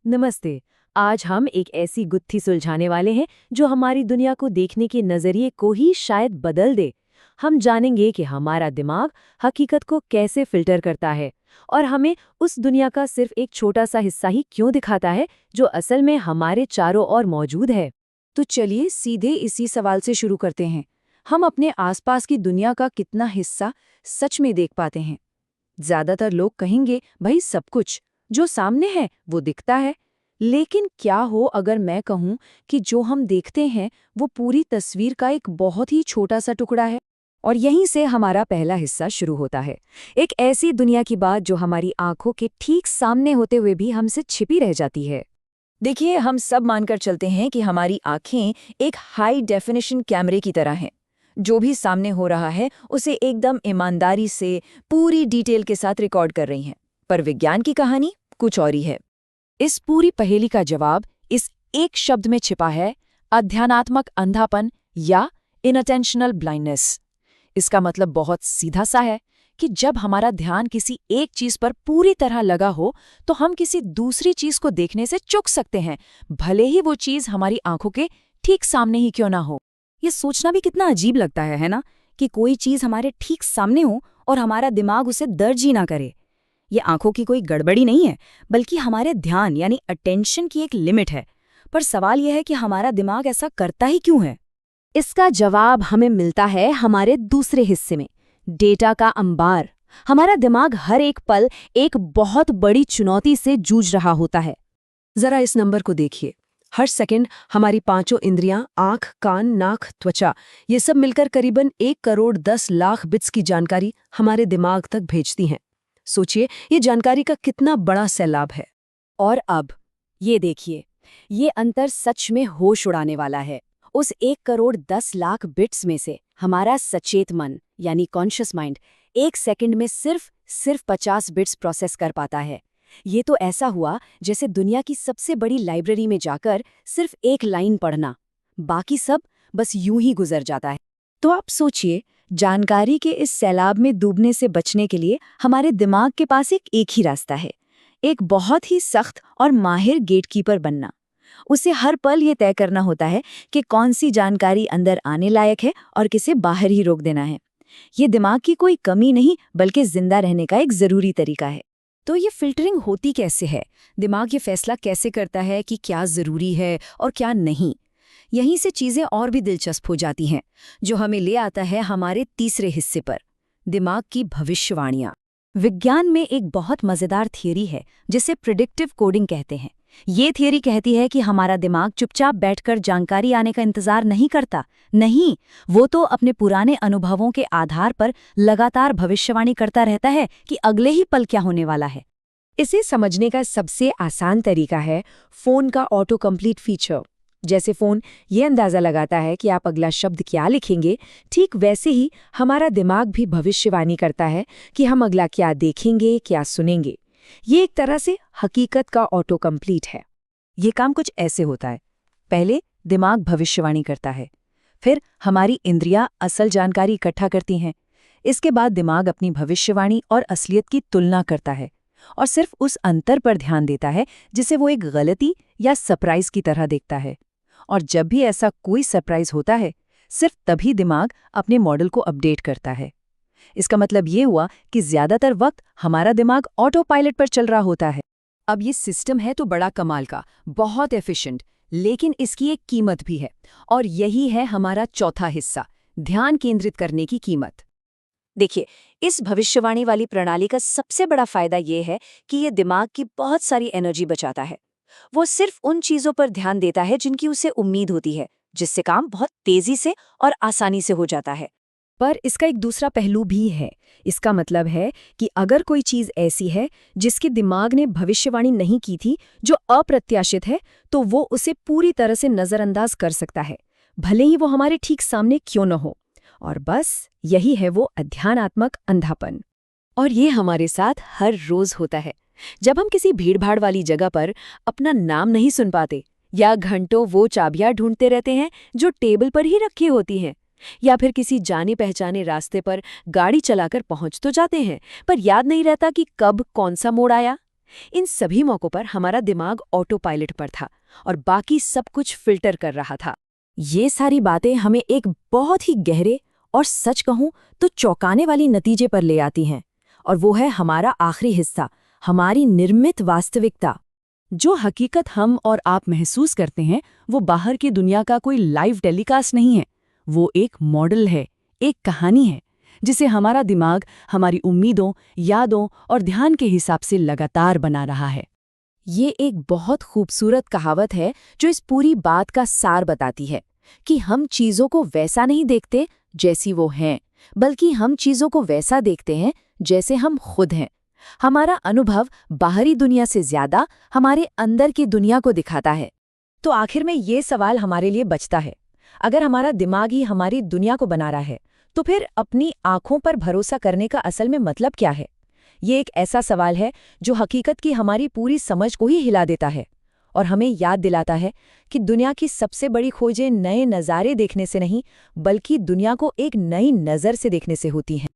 नमस्ते। आज हम एक ऐसी गुत्थी सुलझाने वाले हैं जो हमारी दुनिया को देखने के नजरिए को ही शायद बदल दे। हम जानेंगे कि हमारा दिमाग हकीकत को कैसे फिल्टर करता है और हमें उस दुनिया का सिर्फ एक छोटा सा हिस्सा ही क्यों दिखाता है जो असल में हमारे चारों ओर मौजूद है। तो चलिए सीधे इसी सवाल से शुरू करते हैं। हम अपने आसपास की दुनिया का कितना हिस्सा सच में देख पाते हैं? ज्यादातर लोग कहेंगे भाई सब कुछ जो सामने है वो दिखता है। लेकिन क्या हो अगर मैं कहूं कि जो हम देखते हैं वो पूरी तस्वीर का एक बहुत ही छोटा सा टुकड़ा है? और यहीं से हमारा पहला हिस्सा शुरू होता है। एक ऐसी दुनिया की बात जो हमारी आंखों के ठीक सामने होते हुए भी हमसे छिपी रह जाती है। देखिए, हम सब मानकर चलते हैं कि हमारी आंखें एक हाई डेफिनेशन कैमरे की तरह हैं। जो भी सामने हो रहा है उसे एकदम ईमानदारी से पूरी डिटेल के साथ रिकॉर्ड कर रही हैं। पर विज्ञान की कहानी कुछ और ही है। इस पूरी पहेली का जवाब इस एक शब्द में छिपा है: अध्यात्मात्मक अंधापन या इनअटेंशनल ब्लाइंडनेस। इसका मतलब बहुत सीधा सा है कि जब हमारा ध्यान किसी एक चीज पर पूरी तरह लगा हो तो हम किसी दूसरी चीज को देखने से चूक सकते हैं, भले ही वो चीज हमारी आंखों के ठीक सामने ही क्यों ना हो। ये सोचना भी कितना अजीब लगता है ना, कि कोई चीज हमारे ठीक सामने हो और हमारा दिमाग उसे दर्ज ही ना करे। ये आंखों की कोई गड़बड़ी नहीं है, बल्कि हमारे ध्यान यानी अटेंशन की एक लिमिट है। पर सवाल यह है कि हमारा दिमाग ऐसा करता ही क्यों है? इसका जवाब हमें मिलता है हमारे दूसरे हिस्से में, डेटा का अंबार। हमारा दिमाग हर एक पल एक बहुत बड़ी चुनौती से जूझ रहा होता है। जरा इस नंबर को देखिए। हर सेकंड हमारी पांचों इंद्रियां, आंख, कान, नाक, त्वचा, ये सब मिलकर करीबन 1,10,00,000 बिट्स की जानकारी हमारे दिमाग तक भेजती हैं। सोचिए, ये जानकारी का कितना बड़ा सैलाब है। और अब ये देखिए, ये अंतर सच में होश उड़ाने वाला है। उस 1,10,00,000 बिट्स में से हमारा सचेत मन यानी कॉन्शियस माइंड एक सेकंड में सिर्फ 50 बिट्स प्रोसेस कर पाता है। ये तो ऐसा हुआ जैसे दुनिया की सबसे बड़ी लाइब्रेरी में जाकर सिर्फ एक लाइन पढ़ना, बाकी सब बस यूं ही गुजर जाता है। तो आप सोचिए, जानकारी के इस सैलाब में डूबने से बचने के लिए हमारे दिमाग के पास एक ही रास्ता है, एक बहुत ही सख्त और माहिर गेटकीपर बनना। उसे हर पल ये तय करना होता है कि कौन सी जानकारी अंदर आने लायक है और किसे बाहर ही रोक देना है। ये दिमाग की कोई कमी नहीं, बल्कि जिंदा रहने का एक जरूरी तरीका है। तो ये फिल्टरिंग होती कैसे है? दिमाग ये फैसला कैसे करता है कि क्या जरूरी है और क्या नहीं? यहीं से चीजें और भी दिलचस्प हो जाती हैं, जो हमें ले आता है हमारे तीसरे हिस्से पर, दिमाग की भविष्यवाणियां। विज्ञान में एक बहुत मजेदार थियरी है जिसे प्रिडिक्टिव कोडिंग कहते हैं। ये थियरी कहती है कि हमारा दिमाग चुपचाप बैठकर जानकारी आने का इंतजार नहीं करता। नहीं, वो तो अपने पुराने अनुभवों के आधार पर लगातार भविष्यवाणी करता रहता है कि अगले ही पल क्या होने वाला है। इसे समझने का सबसे आसान तरीका है फोन का ऑटो कंप्लीट फीचर। जैसे फोन ये अंदाजा लगाता है कि आप अगला शब्द क्या लिखेंगे, ठीक वैसे ही हमारा दिमाग भी भविष्यवाणी करता है कि हम अगला क्या देखेंगे, क्या सुनेंगे। ये एक तरह से हकीकत का ऑटो कंप्लीट है। ये काम कुछ ऐसे होता है: पहले दिमाग भविष्यवाणी करता है, फिर हमारी इंद्रियां असल जानकारी इकट्ठा करती हैं, इसके बाद दिमाग अपनी भविष्यवाणी और असलियत की तुलना करता है और सिर्फ उस अंतर पर ध्यान देता है जिसे वो एक गलती या सरप्राइज की तरह देखता है। और जब भी ऐसा कोई सरप्राइज होता है, सिर्फ तभी दिमाग अपने मॉडल को अपडेट करता है। इसका मतलब ये हुआ कि ज्यादातर वक्त हमारा दिमाग ऑटो पायलट पर चल रहा होता है। अब ये सिस्टम है तो बड़ा कमाल का, बहुत एफिशिएंट, लेकिन इसकी एक कीमत भी है, और यही है हमारा चौथा हिस्सा, ध्यान केंद्रित करने की कीमत। देखिए, इस भविष्यवाणी वाली प्रणाली का सबसे बड़ा फायदा ये है कि ये दिमाग की बहुत सारी एनर्जी बचाता है। वो सिर्फ उन चीजों पर ध्यान देता है जिनकी उसे उम्मीद होती है, जिससे काम बहुत तेजी से और आसानी से हो जाता है। पर इसका एक दूसरा पहलू भी है। इसका मतलब है कि अगर कोई चीज ऐसी है जिसके दिमाग ने भविष्यवाणी नहीं की थी, जो अप्रत्याशित है, तो वो उसे पूरी तरह से नजरअंदाज कर सकता है, भले ही वो हमारे ठीक सामने क्यों न हो। और बस यही है वो अध्यात्मात्मक अंधापन। और ये हमारे साथ हर रोज होता है। जब हम किसी भीड़भाड़ वाली जगह पर अपना नाम नहीं सुन पाते, या घंटों वो चाबियां ढूंढते रहते हैं जो टेबल पर ही रखी होती हैं, या फिर किसी जाने पहचाने रास्ते पर गाड़ी चलाकर पहुंच तो जाते हैं पर याद नहीं रहता कि कब कौन सा मोड़ आया। इन सभी मौक़ों पर हमारा दिमाग ऑटो पायलट पर था और बाकी सब कुछ फिल्टर कर रहा था। ये सारी बातें हमें एक बहुत ही गहरे और सच कहूं तो चौंकाने वाली नतीजे पर ले आती हैं, और वो है हमारा आखिरी हिस्सा, हमारी निर्मित वास्तविकता। जो हकीकत हम और आप महसूस करते हैं वो बाहर की दुनिया का कोई लाइव टेलीकास्ट नहीं है, वो एक मॉडल है, एक कहानी है जिसे हमारा दिमाग हमारी उम्मीदों, यादों और ध्यान के हिसाब से लगातार बना रहा है। ये एक बहुत खूबसूरत कहावत है जो इस पूरी बात का सार बताती है कि हम चीज़ों को वैसा नहीं देखते जैसी वो हैं, बल्कि हम चीज़ों को वैसा देखते हैं जैसे हम खुद हैं। हमारा अनुभव बाहरी दुनिया से ज्यादा हमारे अंदर की दुनिया को दिखाता है। तो आखिर में ये सवाल हमारे लिए बचता है, अगर हमारा दिमाग ही हमारी दुनिया को बना रहा है तो फिर अपनी आंखों पर भरोसा करने का असल में मतलब क्या है? ये एक ऐसा सवाल है जो हकीकत की हमारी पूरी समझ को ही हिला देता है और हमें याद दिलाता है कि दुनिया की सबसे बड़ी खोजें नए नज़ारे देखने से नहीं, बल्कि दुनिया को एक नई नज़र से देखने से होती हैं।